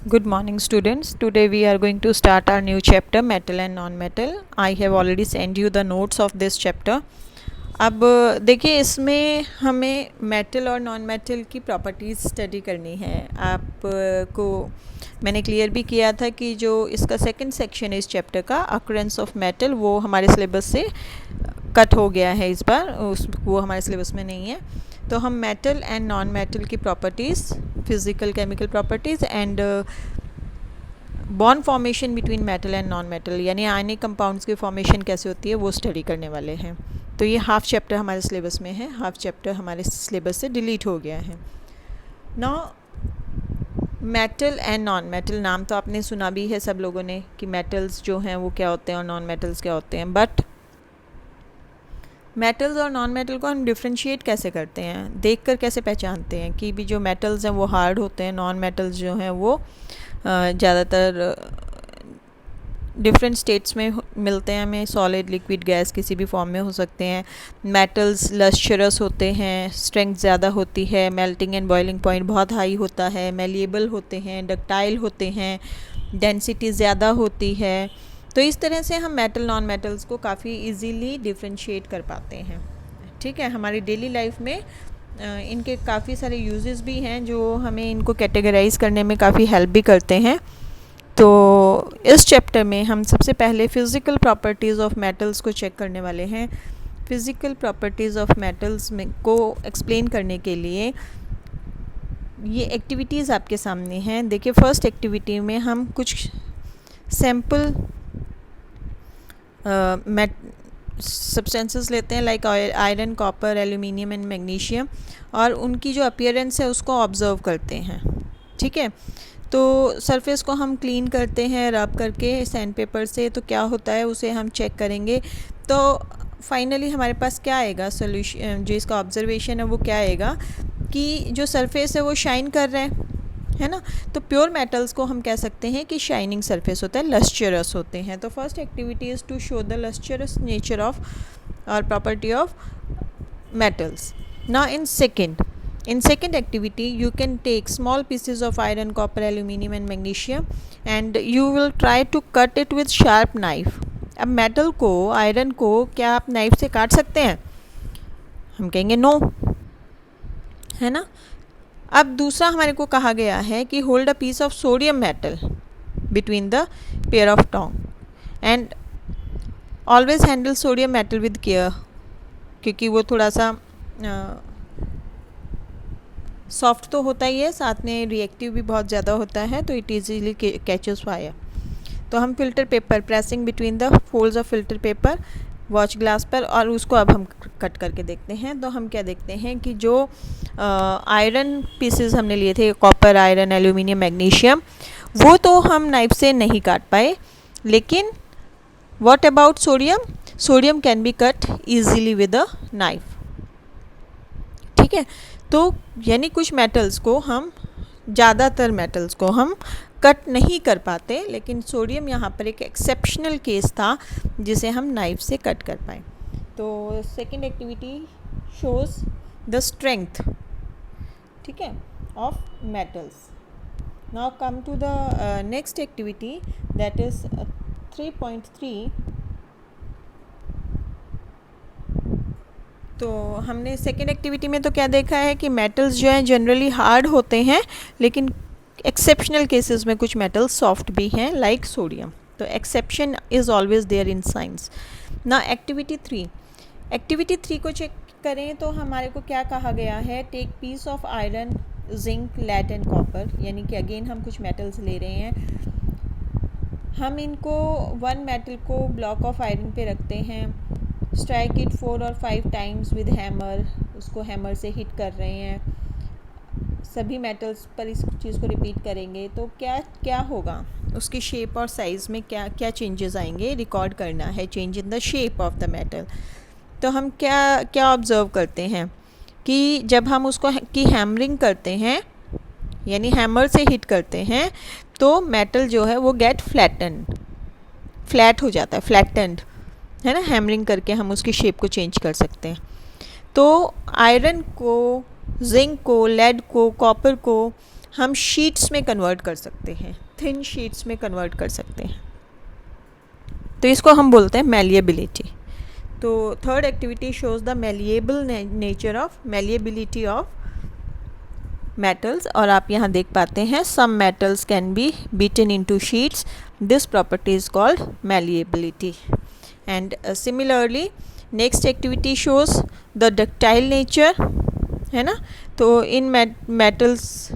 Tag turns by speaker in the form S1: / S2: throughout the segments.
S1: Good morning students. Today we are going to start our new chapter metal and non-metal. I have already sent you the notes of this chapter. अब देखिए इसमें हमें metal और non metal की properties study करनी है। आपको मैंने क्लियर भी किया था कि जो इसका सेकंड सेक्शन है इस चैप्टर का अक्रेंस ऑफ मेटल वो हमारे सिलेबस से कट हो गया है इस बार, वो हमारे सिलेबस में नहीं है। तो हम मेटल एंड नॉन मेटल की properties, physical chemical properties and bond formation between metal and non metal यानी आयनिक कंपाउंड्स की फॉर्मेशन कैसे होती है वो स्टडी करने वाले हैं। तो ये हाफ चैप्टर हमारे सिलेबस में है, हाफ चैप्टर हमारे सिलेबस से डिलीट हो गया है। Now metal and non metal, नाम तो आपने सुना भी है सब लोगों ने कि मेटल्स जो हैं वो क्या होते हैं और नॉन मेटल्स क्या होते हैं। बट मेटल्स और नॉन मेटल को हम डिफ्रेंशिएट कैसे करते हैं, देखकर कैसे पहचानते हैं कि भी जो मेटल्स हैं वो हार्ड होते हैं, नॉन मेटल्स जो हैं वो ज़्यादातर डिफरेंट स्टेट्स में मिलते हैं हमें, सॉलिड लिक्विड गैस किसी भी फॉर्म में हो सकते हैं। मेटल्स लस्चरस होते हैं, स्ट्रेंथ ज़्यादा होती है, मेल्टिंग एंड बॉइलिंग पॉइंट बहुत हाई होता है, मेलिएबल होते हैं, डक्टाइल होते हैं, डेंसिटी ज़्यादा होती है। तो इस तरह से हम मेटल नॉन मेटल्स को काफ़ी इजीली डिफ्रेंशिएट कर पाते हैं। ठीक है, हमारी डेली लाइफ में इनके काफ़ी सारे यूजेस भी हैं जो हमें इनको कैटेगराइज करने में काफ़ी हेल्प भी करते हैं। तो इस चैप्टर में हम सबसे पहले फ़िज़िकल प्रॉपर्टीज़ ऑफ मेटल्स को चेक करने वाले हैं। फ़िज़िकल प्रॉपर्टीज़ ऑफ मेटल्स में को एक्सप्लेन करने के लिए ये एक्टिविटीज़ आपके सामने हैं। देखिए फर्स्ट एक्टिविटी में हम कुछ सैम्पल सब्सटेंसेस लेते हैं like iron, copper, aluminium and magnesium, और उनकी जो अपीयरेंस है उसको ऑब्ज़र्व करते हैं। ठीक है, तो सरफेस को हम क्लीन करते हैं रब करके सैंड पेपर से, तो क्या होता है उसे हम चेक करेंगे। तो फाइनली हमारे पास क्या आएगा सोल्यूशन, जो इसका ऑब्जर्वेशन है वो क्या आएगा कि जो सरफेस है वो शाइन कर रहा है ना। तो प्योर मेटल्स को हम कह सकते हैं कि शाइनिंग सरफेस होता है, लस्चरस होते हैं। तो first activity is to show the lustrous nature of और property of metals. Now in second activity you can take small pieces of iron, copper, aluminium and magnesium and you will try to cut it with sharp knife. अब metal को, iron को क्या आप knife से काट सकते हैं? हम कहेंगे नो, है ना। अब दूसरा हमारे को कहा गया है कि hold a piece of sodium metal between the pair of tong and always handle sodium metal with care, क्योंकि वो थोड़ा सा सॉफ्ट तो होता ही है, साथ में रिएक्टिव भी बहुत ज़्यादा होता है, तो इट ईजीली कैचेस फायर। तो हम filter paper pressing between the folds of filter paper watch glass पर, और उसको अब हम कट करके देखते हैं। तो हम क्या देखते हैं कि जो आयरन पीसेस हमने लिए थे, कॉपर, आयरन, एल्यूमिनियम, मैग्नीशियम, वो तो हम नाइफ से नहीं काट पाए, लेकिन what about sodium? Sodium can be cut easily with a knife. ठीक है, तो यानी कुछ मेटल्स को हम, ज़्यादातर मेटल्स को हम कट नहीं कर पाते, लेकिन सोडियम यहाँ पर एक एक्सेप्शनल केस था जिसे हम नाइफ से कट कर पाए। तो second activity shows the strength, ठीक है, of metals. Now come to the next activity that is 3.3। तो हमने सेकेंड एक्टिविटी में तो क्या देखा है कि मेटल्स जो हैं जनरली हार्ड होते हैं, लेकिन एक्सेप्शनल केसेस में कुछ मेटल्स सॉफ्ट भी हैं लाइक सोडियम। तो exception is always there in science. ना एक्टिविटी 3, एक्टिविटी 3 को चेक करें तो हमारे को क्या कहा गया है, take piece of iron, zinc, lead and copper, यानी कि अगेन हम कुछ मेटल्स ले रहे हैं। हम इनको वन मेटल को ब्लॉक ऑफ आयरन पे रखते हैं, स्ट्राइक इट 4 और 5 टाइम्स विद हैमर, उसको हैमर से हिट कर रहे हैं। सभी मेटल्स पर इस चीज़ को रिपीट करेंगे तो क्या क्या होगा, उसकी शेप और साइज़ में क्या क्या चेंजेस आएंगे, रिकॉर्ड करना है change in the shape of the metal. तो हम क्या क्या ऑब्ज़र्व करते हैं कि जब हम उसको की हैमरिंग करते हैं, यानी हैमर से हिट करते हैं, तो मेटल जो है वो गेट फ्लैटन, फ्लैट हो जाता है, फ्लैटेंड, है ना। हैमरिंग करके हम उसकी शेप को चेंज कर सकते हैं। तो आयरन को, जिंक को, लेड को, कॉपर को हम शीट्स में कन्वर्ट कर सकते हैं, थिन शीट्स में कन्वर्ट कर सकते हैं। तो इसको हम बोलते हैं मैलिएबिलिटी। तो third activity shows the malleability of metals. और आप यहाँ देख पाते हैं some metals can be beaten into sheets, this property is called malleability. And similarly next activity shows the ductile nature, है ना। तो इन मेटल्स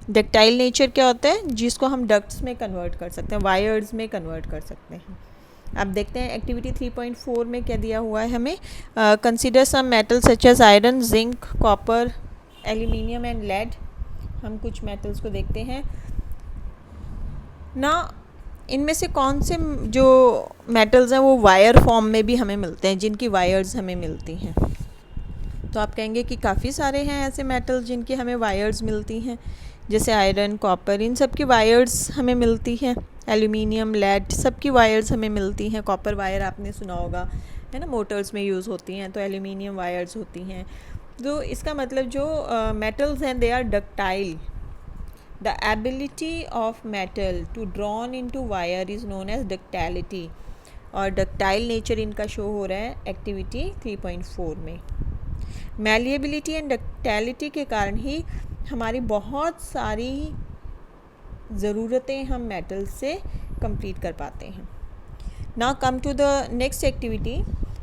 S1: डक्टाइल नेचर क्या होता है, जिसको हम डक्ट्स में कन्वर्ट कर सकते हैं, वायर्स में कन्वर्ट कर सकते हैं। अब देखते हैं एक्टिविटी 3.4 में क्या दिया हुआ है हमें। Consider some metal such as iron, zinc, copper, aluminium and lead. हम कुछ मेटल्स को देखते हैं ना, इनमें से कौन से जो मेटल्स हैं वो वायर फॉर्म में भी हमें मिलते हैं, जिनकी वायर्स हमें मिलती हैं। तो आप कहेंगे कि काफ़ी सारे हैं ऐसे मेटल्स जिनकी हमें वायर्स मिलती हैं, जैसे आयरन, कॉपर, इन सब की वायर्स हमें मिलती हैं। एल्यूमिनियम, लेड, सब की वायर्स हमें मिलती हैं। कॉपर वायर आपने सुना होगा, है ना, मोटर्स में यूज़ होती हैं, तो एल्यूमिनियम वायर्स होती हैं। तो इसका मतलब जो मेटल्स हैं they are ductile. The ability of metal to drawn into wire is known as ductility. और डक्टाइल नेचर इनका शो हो रहा है एक्टिविटी 3.4 में। मैलिएबिलिटी एंड डक्टाइलिटी के कारण ही हमारी बहुत सारी ज़रूरतें हम मेटल से कंप्लीट कर पाते हैं। Now come to the next activity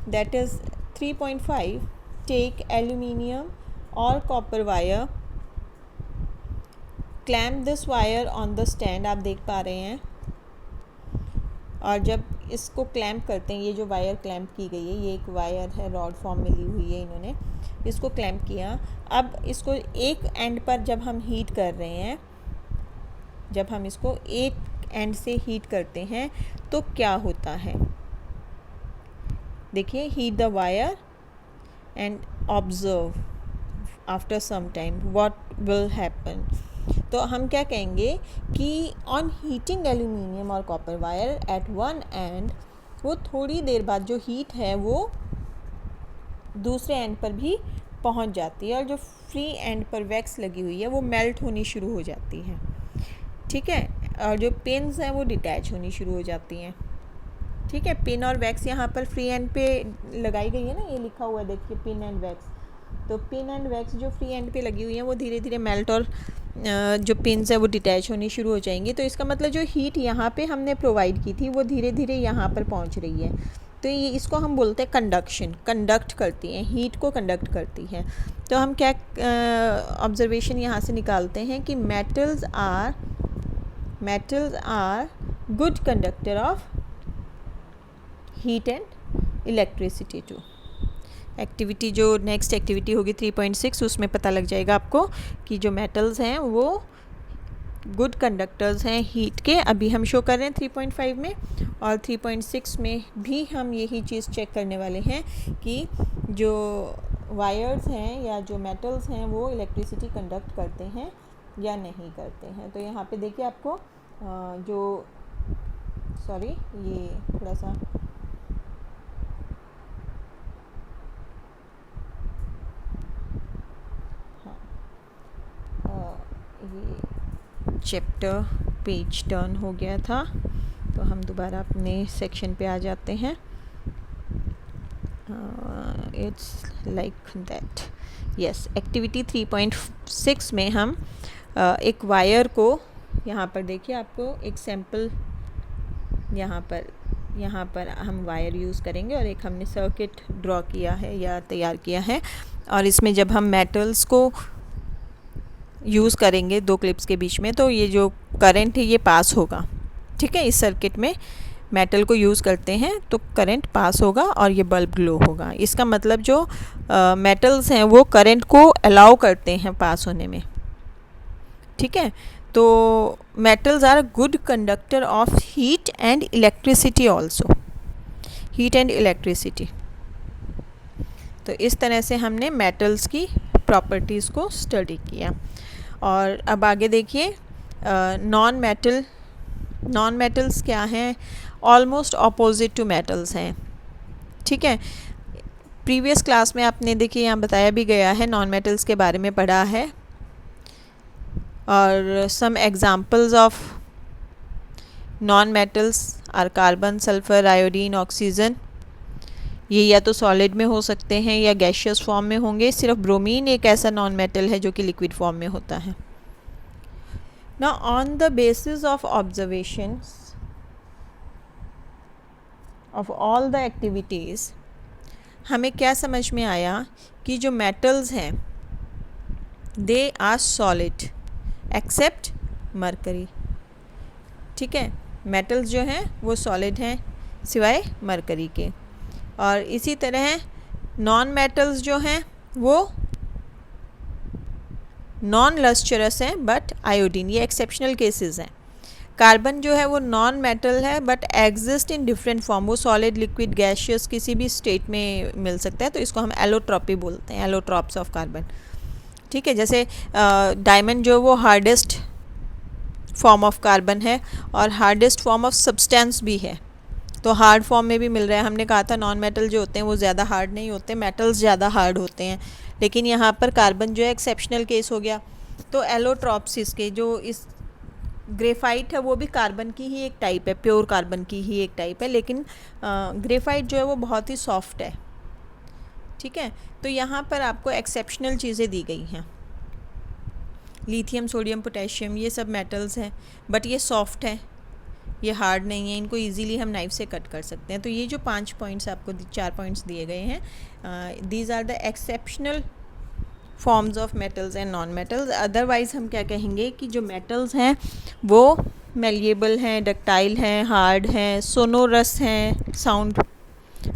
S1: that is 3.5। Take aluminium और copper wire, clamp this wire on the stand. आप देख पा रहे हैं, और जब इसको क्लैम्प करते हैं, ये जो वायर क्लैम्प की गई है, ये एक वायर है, रॉड फॉर्म में ली हुई है, इन्होंने इसको क्लैम्प किया। अब इसको एक एंड पर जब हम हीट कर रहे हैं, जब हम इसको एक एंड से हीट करते हैं तो क्या होता है, देखिए, heat the wire and observe after some time what will happen. तो हम क्या कहेंगे कि ऑन हीटिंग एल्यूमिनियम और copper wire at one end, वो थोड़ी देर बाद जो हीट है वो दूसरे एंड पर भी पहुंच जाती है, और जो फ्री एंड पर वैक्स लगी हुई है वो मेल्ट होनी शुरू हो जाती है, ठीक है। और जो पिन्स हैं वो डिटैच होनी शुरू हो जाती हैं, ठीक है। पिन और वैक्स यहाँ पर फ्री एंड पे लगाई गई है ना, ये लिखा हुआ है देखिए, पिन एंड वैक्स। तो पिन एंड वैक्स जो फ्री एंड पे लगी हुई हैं वो धीरे धीरे मेल्ट, और जो पिन्स है वो डिटैच होनी शुरू हो जाएंगी। तो इसका मतलब जो हीट यहाँ पे हमने प्रोवाइड की थी वो धीरे धीरे यहाँ पर पहुँच रही है। तो ये इसको हम बोलते हैं कंडक्शन, कंडक्ट करती हैं, हीट को कंडक्ट करती हैं। तो हम क्या ऑब्जर्वेशन यहाँ से निकालते हैं कि metals are good conductor of heat and electricity too. Activity जो नेक्स्ट एक्टिविटी होगी 3.6, उसमें पता लग जाएगा आपको कि जो मेटल्स हैं वो गुड कंडक्टर्स हैं हीट के। अभी हम शो कर रहे हैं 3.5 में, और 3.6 में भी हम यही चीज़ चेक करने वाले हैं कि जो वायर्स हैं या जो मेटल्स हैं वो इलेक्ट्रिसिटी कंडक्ट करते हैं या नहीं करते हैं। तो यहाँ पे देखिए आपको ये थोड़ा सा ये चैप्टर पेज टर्न हो गया था, तो हम दोबारा अपने सेक्शन पे आ जाते हैं। It's like that, yes. Activity 3.6 में हम एक वायर को, यहाँ पर देखिए आपको एक सैम्पल, यहाँ पर हम वायर यूज़ करेंगे, और एक हमने सर्किट ड्रॉ किया है या तैयार किया है, और इसमें जब हम मेटल्स को यूज़ करेंगे दो क्लिप्स के बीच में, तो ये जो करंट है ये पास होगा, ठीक है। इस सर्किट में मेटल को यूज़ करते हैं तो करंट पास होगा और ये बल्ब ग्लो होगा। इसका मतलब जो मेटल्स हैं वो करंट को अलाउ करते हैं पास होने में, ठीक है। तो metals are good conductor of heat and electricity also, heat and electricity. तो इस तरह से हमने मेटल्स की प्रॉपर्टीज़ को स्टडी किया। और अब आगे देखिए, नॉन मेटल्स क्या हैं, ऑलमोस्ट अपोजिट टू मेटल्स हैं, ठीक है। प्रीवियस क्लास में आपने देखिए यहाँ बताया भी गया है, नॉन मेटल्स के बारे में पढ़ा है। और some examples of non metals are carbon, sulphur, iodine, oxygen. ये या तो सॉलिड में हो सकते हैं या गैशियस फॉर्म में होंगे। सिर्फ ब्रोमीन एक ऐसा नॉन मेटल है जो कि लिक्विड फॉर्म में होता है। Now on the basis of observations of all the activities, हमें क्या समझ में आया कि जो मेटल्स हैं they are solid except mercury. ठीक है, मेटल्स जो हैं वो सॉलिड हैं सिवाय मरकरी के। और इसी तरह नॉन मेटल्स जो हैं वो नॉन लस्चरस हैं बट आयोडीन, ये एक्सेप्शनल केसेस हैं। कार्बन जो है वो नॉन मेटल है but exist in different form, वो सॉलिड, लिक्विड, गैशियस किसी भी स्टेट में मिल सकता है, तो इसको हम एलोट्रॉपी बोलते हैं, एलोट्रॉप्स ऑफ कार्बन। ठीक है, जैसे डायमंड जो वो हार्डेस्ट फॉर्म ऑफ कार्बन है और हार्डेस्ट फॉर्म ऑफ सब्सटेंस भी है, तो हार्ड फॉर्म में भी मिल रहा है। हमने कहा था नॉन मेटल जो होते हैं वो ज़्यादा हार्ड नहीं होते, मेटल्स ज़्यादा हार्ड होते हैं, लेकिन यहाँ पर कार्बन जो है एक्सेप्शनल केस हो गया। तो एलोट्रॉप्स इसके, जो इस ग्रेफाइट है वो भी कार्बन की ही एक टाइप है, प्योर कार्बन की ही एक टाइप है, लेकिन ग्रेफाइट जो है वो बहुत ही सॉफ्ट है। ठीक है, तो यहाँ पर आपको एक्सेप्शनल चीज़ें दी गई हैं। लिथियम, सोडियम, पोटेशियम, ये सब मेटल्स हैं बट ये सॉफ्ट है, ये हार्ड नहीं है, इनको इजीली हम नाइफ से कट कर सकते हैं। तो ये जो 5 पॉइंट्स आपको 4 पॉइंट्स दिए गए हैं, these are the exceptional forms of metals and non metals. Otherwise हम क्या कहेंगे कि जो मेटल्स हैं वो मेलिएबल हैं, डक्टाइल हैं, हार्ड हैं, सोनोरस हैं, साउंड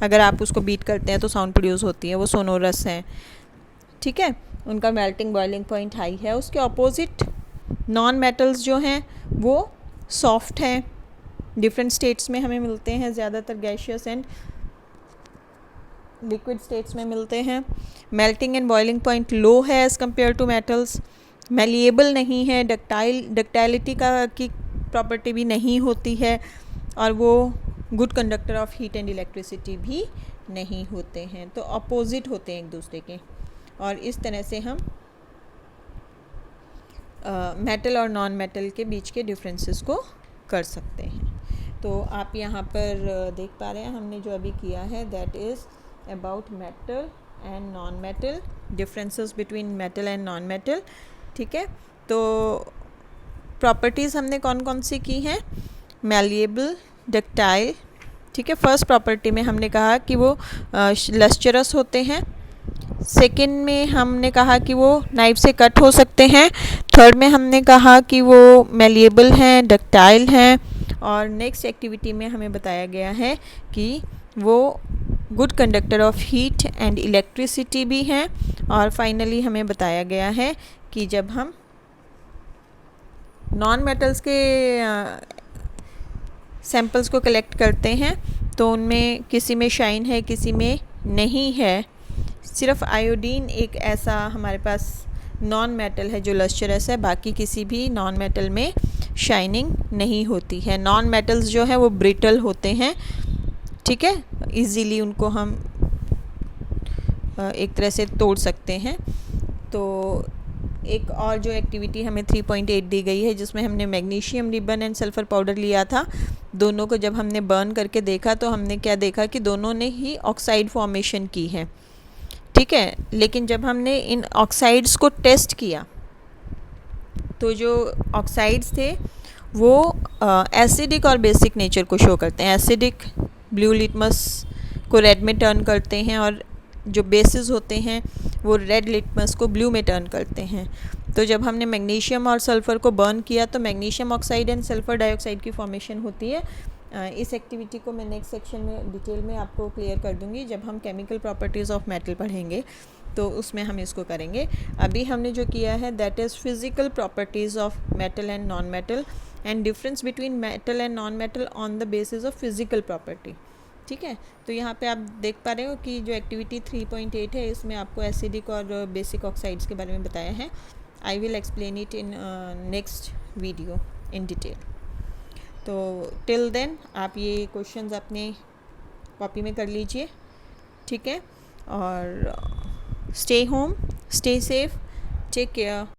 S1: अगर आप उसको बीट करते हैं तो साउंड प्रोड्यूस होती है, वो सोनोरस हैं। ठीक है, उनका मेल्टिंग बॉइलिंग पॉइंट हाई है। उसके ऑपोजिट नॉन मेटल्स जो हैं वो सॉफ्ट हैं, डिफरेंट स्टेट्स में हमें मिलते हैं, ज़्यादातर गैशियस एंड लिक्विड स्टेट्स में मिलते हैं। Melting and boiling point low है as compare to metals. Malleable नहीं है, डक्टाइलिटी की प्रॉपर्टी भी नहीं होती है, और वो good conductor of heat and electricity भी नहीं होते हैं। तो अपोजिट होते हैं एक दूसरे के, और इस तरह से हम मेटल और नॉन मेटल के बीच के डिफरेंसेस को कर सकते हैं। तो आप यहाँ पर देख पा रहे हैं हमने जो अभी किया है, that is about metal and non metal, differences between metal and non metal. ठीक है, तो प्रॉपर्टीज़ हमने कौन कौन सी की हैं? Malleable, ductile. ठीक है, फर्स्ट प्रॉपर्टी में हमने कहा कि वो लस्चरस होते हैं। सेकंड में हमने कहा कि वो नाइफ से कट हो सकते हैं। थर्ड में हमने कहा कि वो मैलिएबल हैं, डक्टाइल हैं। और नेक्स्ट एक्टिविटी में हमें बताया गया है कि वो good conductor of heat and electricity भी हैं। और फाइनली हमें बताया गया है कि जब हम नॉन मेटल्स के सैंपल्स को कलेक्ट करते हैं तो उनमें किसी में शाइन है, किसी में नहीं है। सिर्फ आयोडीन एक ऐसा हमारे पास नॉन मेटल है जो लस्चरस है, बाकी किसी भी नॉन मेटल में शाइनिंग नहीं होती है। नॉन मेटल्स जो है वो ब्रिटल होते हैं। ठीक है, इजीली उनको हम एक तरह से तोड़ सकते हैं। तो एक और जो एक्टिविटी हमें 3.8 दी गई है, जिसमें हमने magnesium ribbon and sulphur powder लिया था। दोनों को जब हमने बर्न करके देखा तो हमने क्या देखा कि दोनों ने ही ऑक्साइड फॉर्मेशन की है। ठीक है, लेकिन जब हमने इन ऑक्साइड्स को टेस्ट किया तो जो ऑक्साइड्स थे वो एसिडिक और बेसिक नेचर को शो करते हैं। एसिडिक ब्लू लिटमस को रेड में टर्न करते हैं, और जो बेसिस होते हैं वो रेड लिटमस को ब्लू में टर्न करते हैं। तो जब हमने मैग्नीशियम और सल्फ़र को बर्न किया तो magnesium oxide and sulphur dioxide की फॉर्मेशन होती है। इस एक्टिविटी को मैं नेक्स्ट सेक्शन में डिटेल में आपको क्लियर कर दूंगी जब हम केमिकल प्रॉपर्टीज़ ऑफ मेटल पढ़ेंगे, तो उसमें हम इसको करेंगे। अभी हमने जो किया है that is physical properties of metal and non metal and difference between metal and non metal on the basis of physical property. ठीक है, तो यहाँ पे आप देख पा रहे हो कि जो एक्टिविटी 3.8 है इसमें आपको एसिडिक और बेसिक ऑक्साइड्स के बारे में बताया है। I will explain it in next video in detail. तो टिल देन आप ये क्वेश्चंस अपने कॉपी में कर लीजिए। ठीक है, और stay home, stay safe, take care.